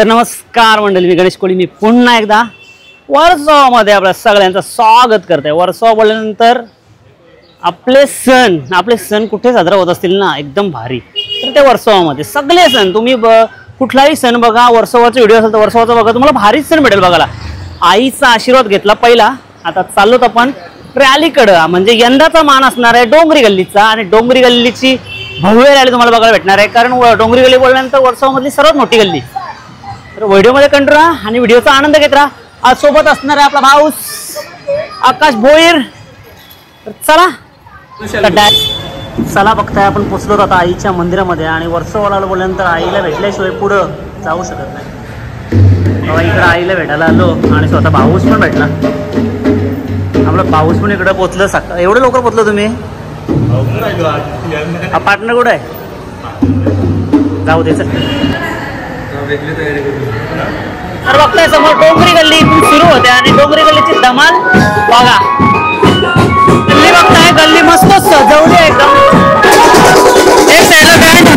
तर नमस्कार मंडळी, मी गणेश कोळी. मी पुन्हा एकदा वर्सोवामध्ये आपल्या सगळ्यांचं स्वागत करते. वर्सोवा बोलल्यानंतर आपले सण कुठे साजरा होत असतील ना, एकदम भारी. तर ते वर्सोवामध्ये सगळे सण तुम्ही कुठलाही सण बघा, वर्सोवाचा व्हिडिओ असेल तर वर्सोवाचा बघा, तुम्हाला भारीच सण भेटेल बघायला. आईचा आशीर्वाद घेतला पहिला. आता चाललोत आपण रॅलीकडं, म्हणजे यंदाचा मान असणार आहे डोंगरी गल्लीचा. आणि डोंगरी गल्लीची भव्य रॅली तुम्हाला बघायला भेटणार आहे, कारण डोंगरी गल्ली बोलल्यानंतर वर्सोवामधली सर्वात मोठी गल्ली. तर व्हिडिओमध्ये कंटिन्यू राहा आणि व्हिडिओचा आनंद घेत राहा. आज सोबत असणार आहे आपला भाऊ आकाश भोईर. तर चला बघताय आपण पोचलो आता आईच्या मंदिरामध्ये. आणि वर्सोवाला बोलल्यानंतर आईला भेटल्याशिवाय पुढं जाऊ शकत नाही. बाबा इकडं आईला भेटायला आलो आणि स्वतः भाऊस पण भेटला. आपला भाऊस पण इकडं पोचलं. एवढं लवकर पोचलो तुम्ही? हा पार्टनर कुठं आहे? जाऊ दे. तर बघताय समोर डोंगरी गल्ली सुरू होते आणि डोंगरी गल्लीची धमाल बघा. गल्ली बघताय, गल्ली मस्त सजवली आहे एकदम. एक साईडला बँड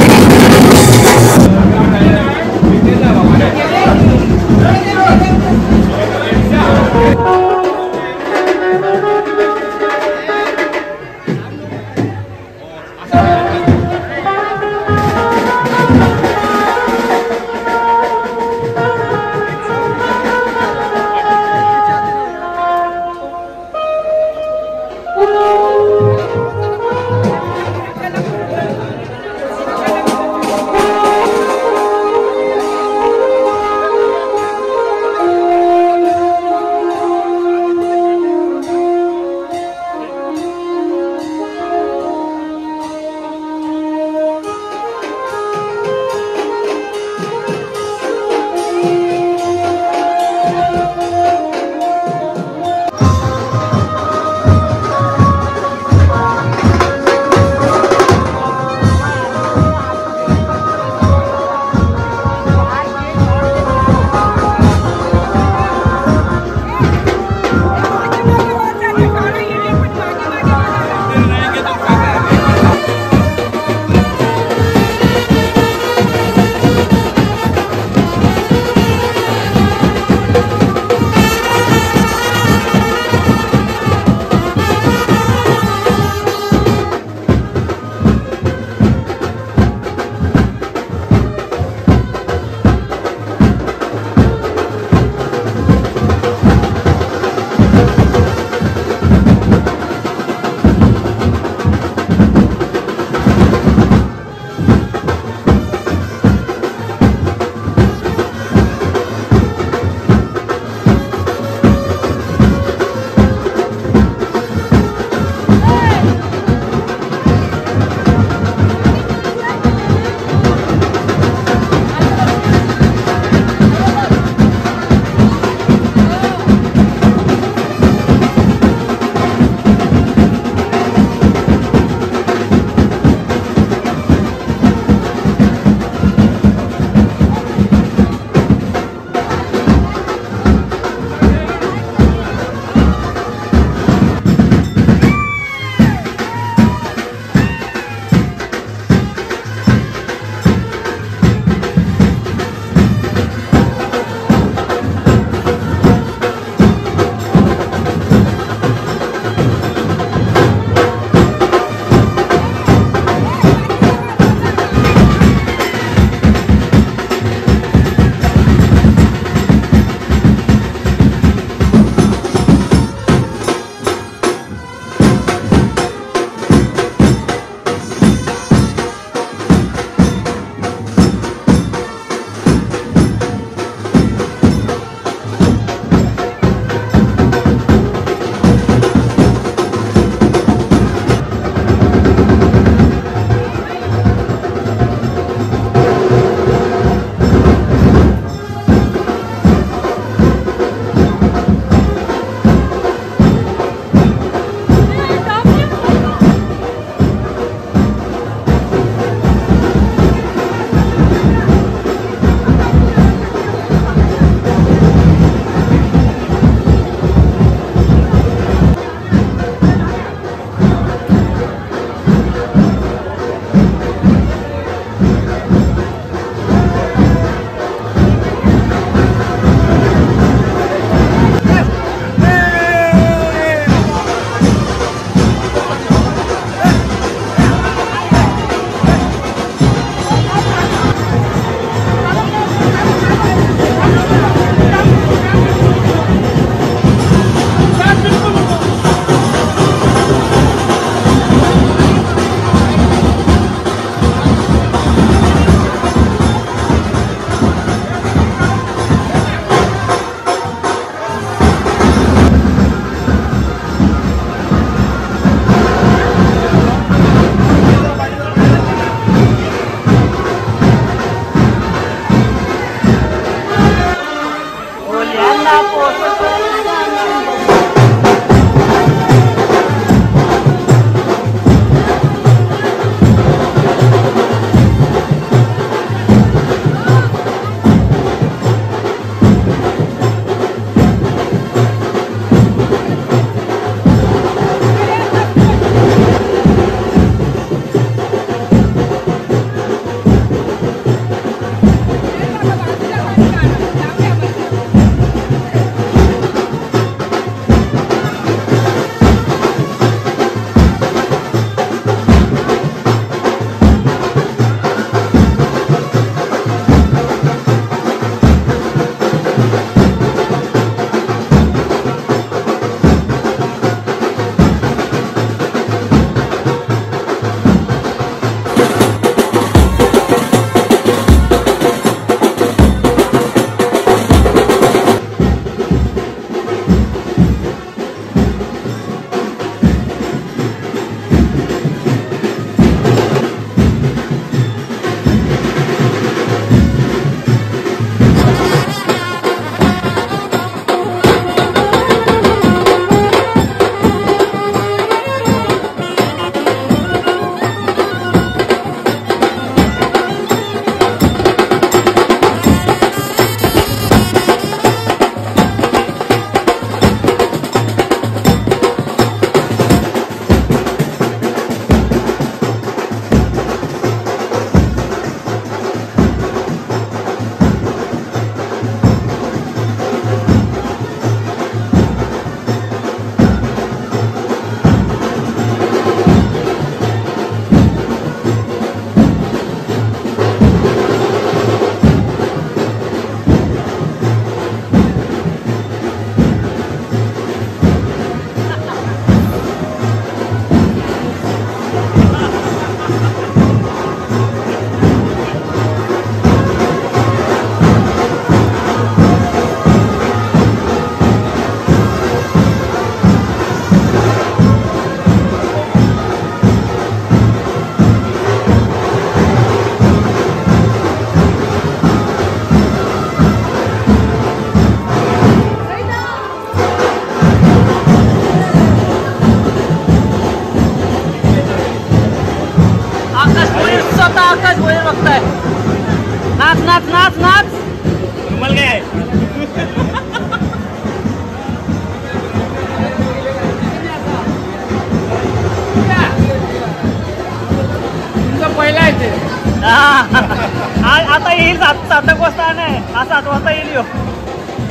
आता येईल 7 वाजता नाही, हा 7 वाजता येईल यो.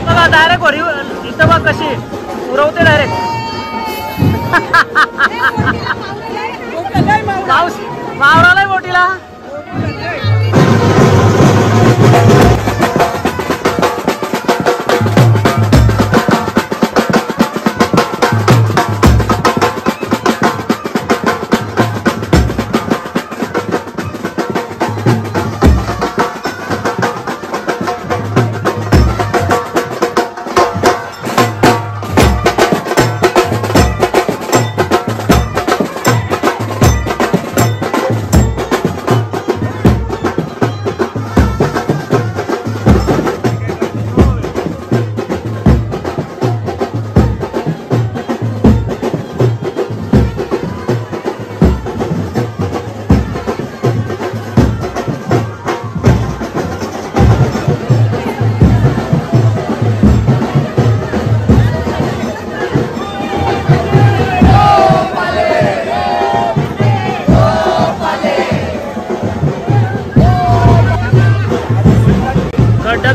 बघा डायरेक्ट वरी इथं बघ कशी उरवते डायरेक्ट. मावरालाय बोटीला.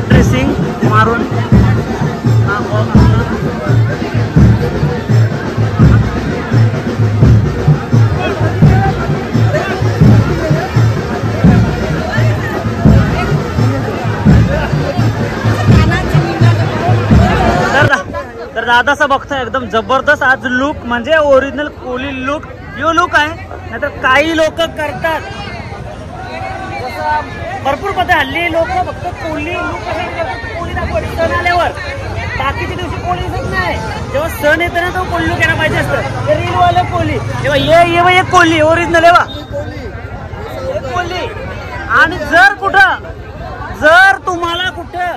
ड्रेसिंग मारून तर दादाचा बघताय एकदम जबरदस्त आज लुक म्हणजे ओरिजिनल कोली लुक यो लुक आहे. नाहीतर काही लोक करतात भरपूर पद्धत हल्ली लोक फक्त कोली लुक कोली दाखवतात सण आल्यावर. बाकीच्या दिवशी कोली दिसत नाही. जेव्हा सण येतो ना तो कोली लुक यायला पाहिजे असतं. रील वाला कोली तेव्हा ये कोली ओरिजिनल आहे कोली. आणि जर तुम्हाला कुठं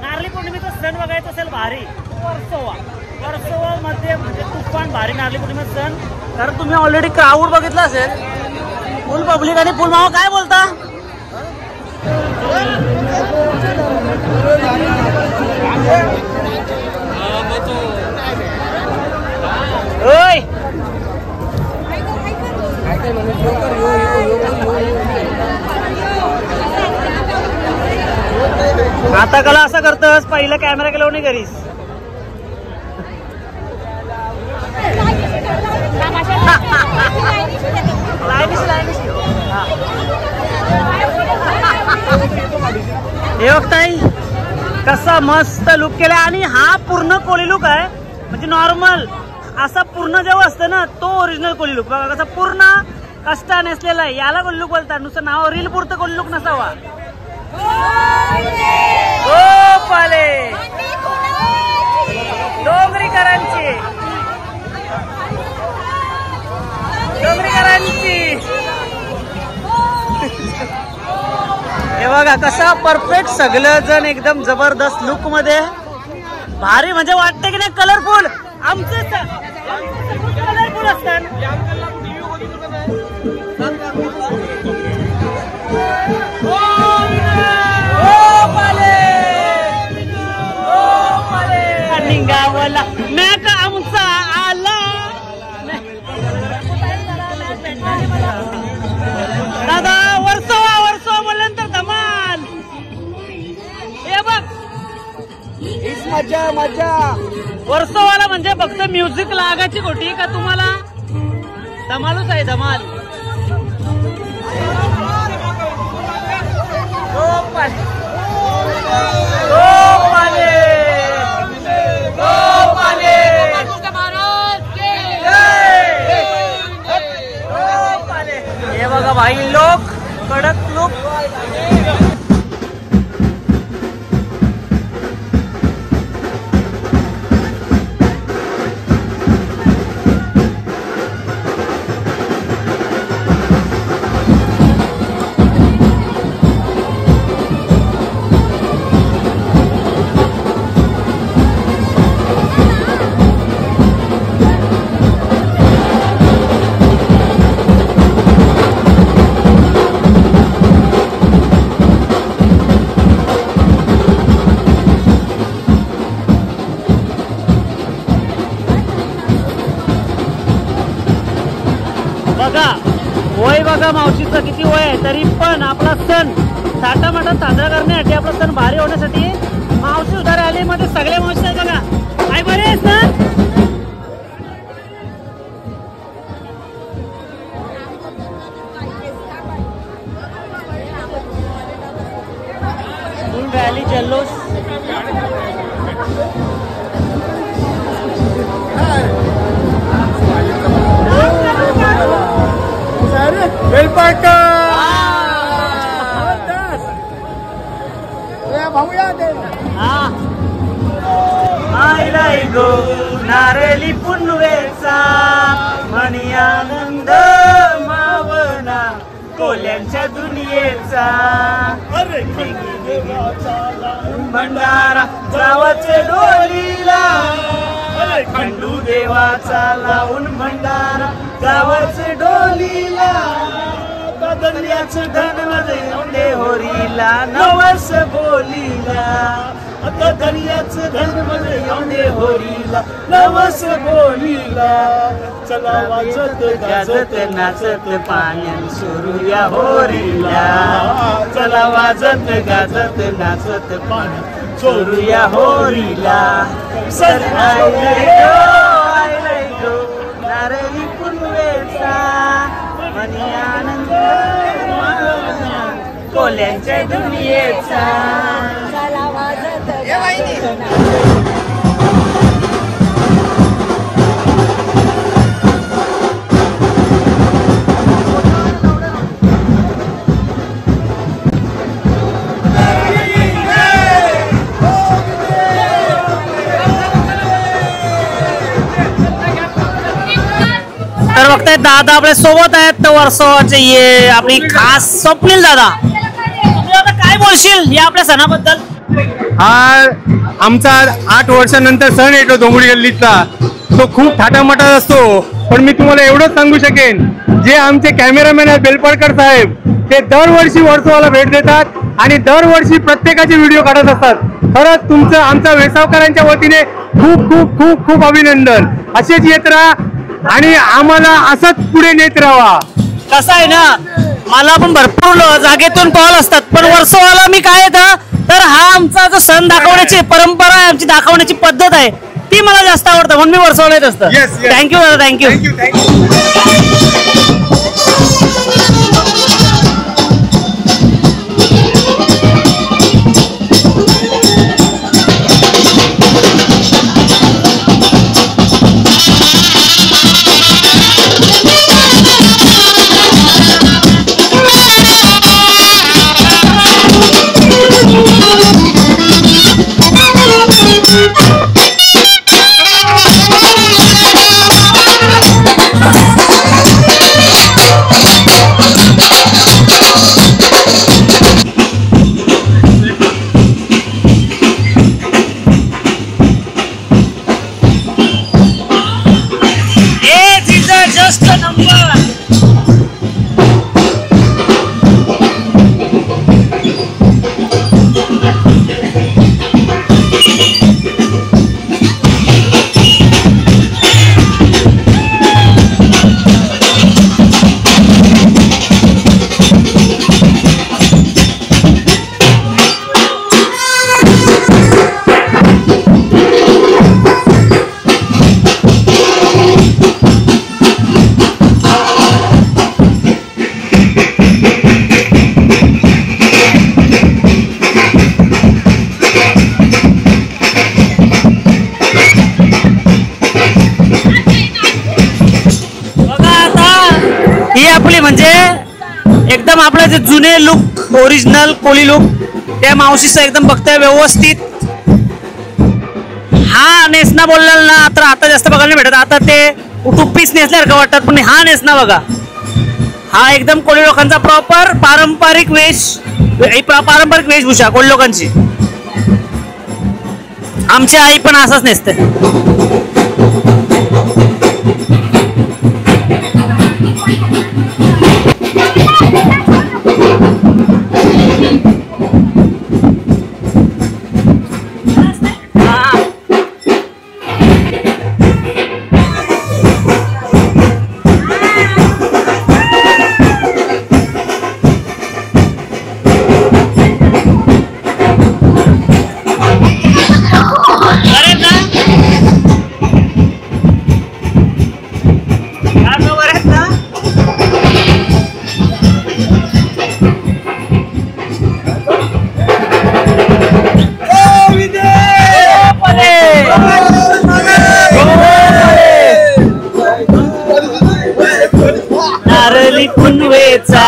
नारळी पौर्णिमेचा सण बघायचा असेल भारी वर्सोवा मध्ये म्हणजे तुफान भारी नारळी पौर्णिमेचा सण. कारण तुम्ही ऑलरेडी क्राऊड बघितला असेल फुल पब्लिक. आणि फुल मामा काय बोलता ओय आता कला असं करतस पहिलं कॅमेरा केला नाही घरीस हे बघताय कसा मस्त लुक केला आणि हा पूर्ण कोळी लुक आहे म्हणजे नॉर्मल असा पूर्ण जेव्हा असतं ना तो ओरिजिनल कोळी लुक बघा कसा पूर्ण कष्टा नसलेला आहे याला कोळी लुक बोलतात नुसतं नाव रील पुरतं कोळी लुक नसावा डोंगरीकरांची हे बघा कसा परफेक्ट सगळं जण एकदम जबरदस्त लुक मध्ये भारी म्हणजे वाटतं की नाही कलरफुल आमचे कलरफुल असतात निघावला मॅक आमचा आला दादा वर्षो बोलल्यानंतर धमाल हे बघ मजा मजा वर्षोवाला म्हणजे फक्त म्युझिक लागायची गोटी का तुम्हाला धमालच आहे धमाल हे बघा भाई लोक कडक लुक बघा वय बघा मावशीचं किती वय आहे तरी पण आपला सण थाटामाटात साजरा करण्यासाठी आपला सण भारी होण्यासाठी मावशी उधार आली मध्ये सगळ्या मावशी आहेत बघा काय बरे आहेत ना रॅली जल्लोष गो नारळी पुनवेचा म्हणी आनंद मावना कोल्यांच्या दुनियेचा भंडारा जावाचे डोलीला खंडू देवाचा लावून भंडारा जावाचे डोलीला दर्याचं धन मध्ये होरीला नवस बोलीला आता दर्याचं धन मध्ये होरीला नवस बोलीला चला वाजत गाजत नाचत पाण्यान सुरू या होरीला चला वाजत गाजत नाचत पाण्यान सुरू या होरीला सर आयलाय गो नारळी पुनवेचा म्हणी आनंद कोल्यांच्या दुनियेचा चला वाजत तर बघतायत दादा आपल्या सोबत आहेत वर्षाचे ये आपली खास स्वप्नील दादा काय बोलशील या आपल्या सणाबद्दल हा आमचा 8 वर्षानंतर सण येतो डोंगरी गल्लीचा तो खूप थाटामाटात असतो पण मी तुम्हाला एवढंच सांगू शकेन जे आमचे कॅमेरामॅन आहेत बेलपळकर साहेब ते दरवर्षी वर्षाला भेट देतात आणि दरवर्षी प्रत्येकाचे व्हिडिओ काढत असतात खरंच तुमचं आमच्या वेसावकरांच्या वतीने खूप खूप खूप खूप अभिनंदन असेच येत राहा आणि आम्हाला असंच पुढे नेत राहा कसं आहे ना मला पण भरपूर जागेतून कॉल असतात पण वर्षावाला मी काय येतं तर हा आमचा जो सण दाखवण्याची परंपरा आहे, आमची दाखवण्याची पद्धत आहे, ती मला जास्त आवडतं म्हणून मी वर्सोवाला येत असतं. थँक्यू दादा, थँक्यू. एकदम आपलं जे जुने लुक, ओरिजिनल कोली लुक, त्या मावशीचं एकदम बघताय व्यवस्थित. हा नेसना बोललेला ना तर आता जास्त बघायला भेटत, आता ते टुप्पीच नेसल्यासारखं वाटतात, पण हा नेसना बघा, हा एकदम कोळी लोकांचा प्रॉपर पारंपरिक वेशभूषा कोळी लोकांची. आमची आई पण असंच नेसते. नारळी पुनवेचा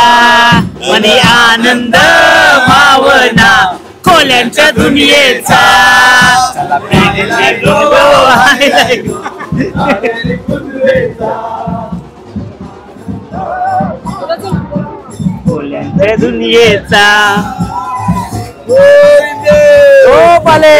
मनी आनंद भावना कोल्यांच्या दुनियेचा. कोल्यांच्या दुनियेचा ओ पाले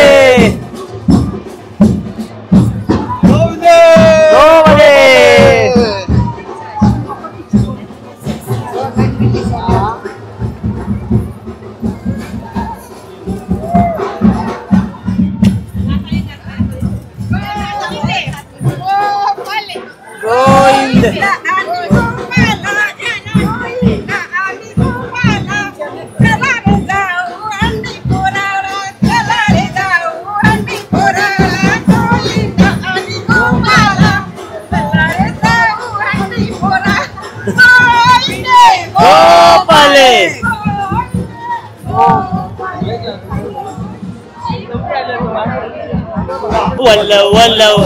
वल्लव वल्लव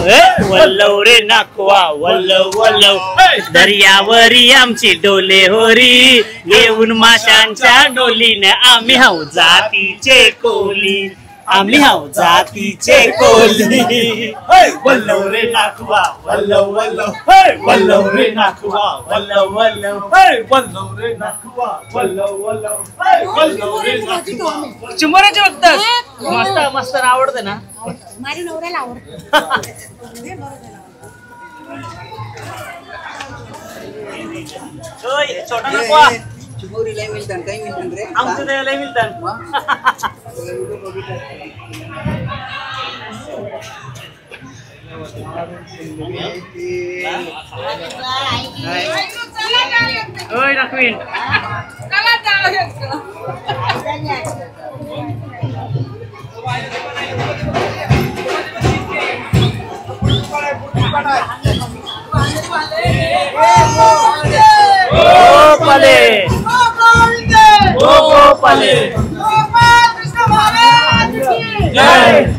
वल्लव रे नाकवा वल्लव वल्लव दर्यावरी आमची डोले होरी येऊन माशांच्या डोलीने आम्ही हाऊ जातीचे कोली आम्ही हाऊ जातीचे कोली. वल्लव रे नाकवा वल्लव वल्लव वल्लव रे नाकवा वल्लव वल्लव वल्लव रे नाकवा वल्लव वल्लव वल्लव रे नाकवा. चिंबोऱ्याचे बघतात मस्त मस्त आवडते ना. माझ्या नवऱ्याला आवडतं. छोटा नको चिमोरी लय मिळतात काही मिळतात रे आमचं ते लय मिळतात. ओय राखवीन गोपाले गोपाले जय.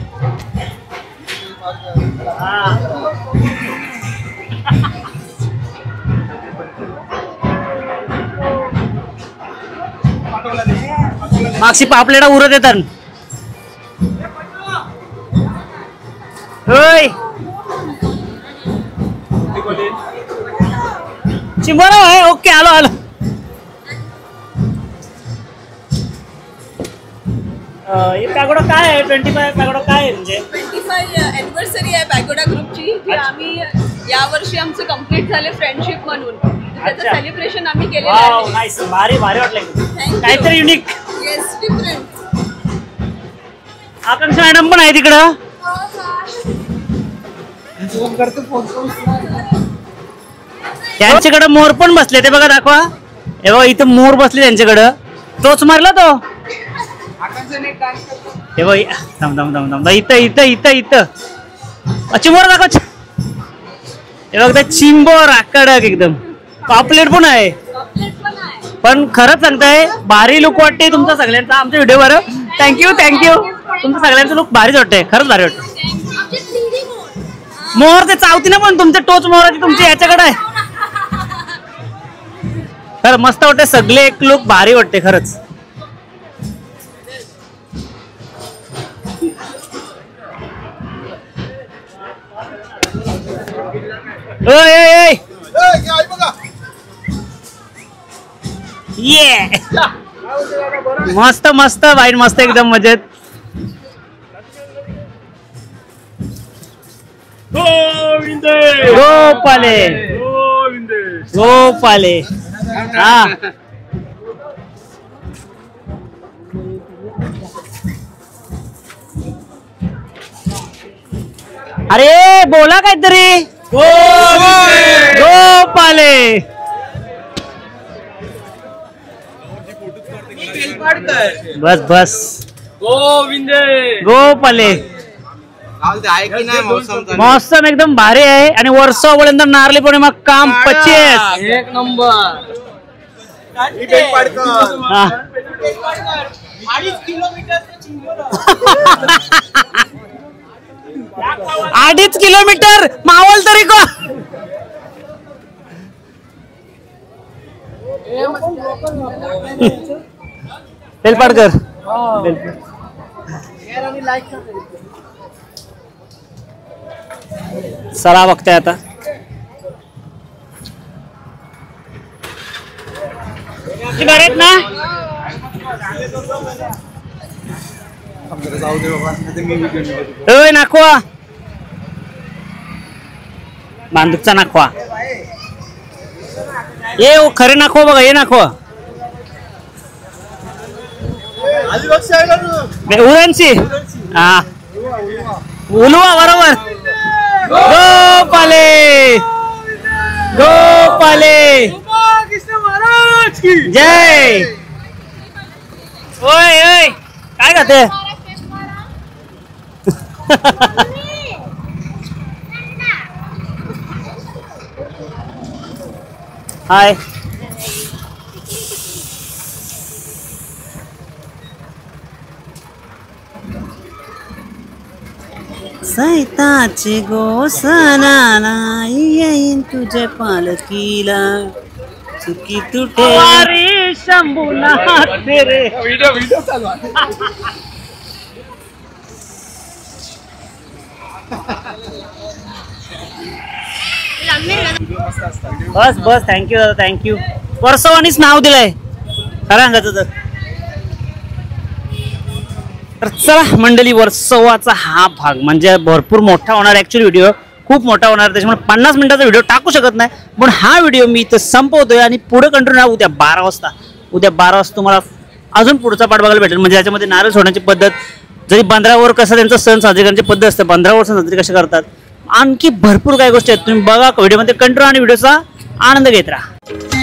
मागची पापलेटा उरत येतात. होय चिंबोरा आहे. ओके आलो आलो. हे पॅगोडा काय आहे? 25 पॅगोडा काय आहे? म्हणजे 25 अॅनिव्हर्सरी आहे पॅगोडा ग्रुपची जी आम्ही यावर्षी आमचं कम्प्लीट झाले फ्रेंडशिप म्हणून त्याचं सेलिब्रेशन आम्ही केलेलं वाव आहे. नाईस. भारी भारी वाटलं. you. काहीतरी unique. Yes different. Akanksha madam पण आहे तिकडं. त्यांच्याकडे मोर पण बसले ते बघा दाखवा. हे बघा इथं मोर बसले त्यांच्याकडं. तोच मारला तो. हे बघ थांब थांब थांब थांब. इथं इथं इथं इथं चिंबोर दाखव. हे बघ चिंबोर कडक एकदम. पापलेट पण आहे. पण खरंच सांगताय भारी लुक वाटते तुमचा सगळ्यांचा आमच्या व्हिडिओवर. Thank you thank you. तुमचं सगळ्यांचं लुक भारीच वाटतंय. खरंच भारी वाटतं. मोहर ते चावती ना पण तुमचे टोच मोहराची तुमची याच्याकडे आहे. खरं मस्त वाटते. सगळे एक लुक भारी वाटते खरंच. ये मस्त मस्त वाईट मस्त एकदम मजेत. गोपाले गोपाले. हा अरे बोला काहीतरी. गोपाले बस बस. गोपाले मौसम एकदम भारी आहे आणि वर्षापर्यंत नारळी पौर्णिमा काम 25 एक नंबर. 2.5 किलोमीटर मावल तरी को. बेलपाडकर चला बघताय आता. बरेत ना. नाखवा बांधूकचा नाखवा. ये खरे नाखवा बघा. ये नाखवा उरणची. हा उलवा बरोबर. गोपाले गोपाले जय. ओय ओय काय खाते. हाय सैताचे गोसनाला येईन तुझ्या पालकीला चुकी तुटे वारी शंभूनाथ रे. व्हिडिओ चालू आहे. बस बस. थँक्यू दादा थँक्यू. वर्षवानीच नाव दिलंय खरं सांगायचं तर चला मंडळी. वर्षवाचा हा भाग म्हणजे भरपूर मोठा होणार. ऍक्च्युअली व्हिडिओ खूप मोठा होणार त्याच्यामुळे 50 मिनिटाचा व्हिडिओ टाकू शकत नाही. पण हा व्हिडिओ मी इथं संपवतोय आणि पुढे कंटिन्यू उद्या 12 वाजता. उद्या 12 वाजता तुम्हाला अजून पुढचा पाठ बघायला भेटेल. म्हणजे याच्यामध्ये नारळ सोडण्याची पद्धत जरी 15वर कसं त्यांचा सण साजरी करण्याची पद्धत असते 15वर सण साजरी कसे करतात आणखी भरपूर काही गोष्टी आहेत. तुम्ही बघा व्हिडिओमध्ये कंटिन्यू आणि व्हिडिओचा आनंद घेत राहा.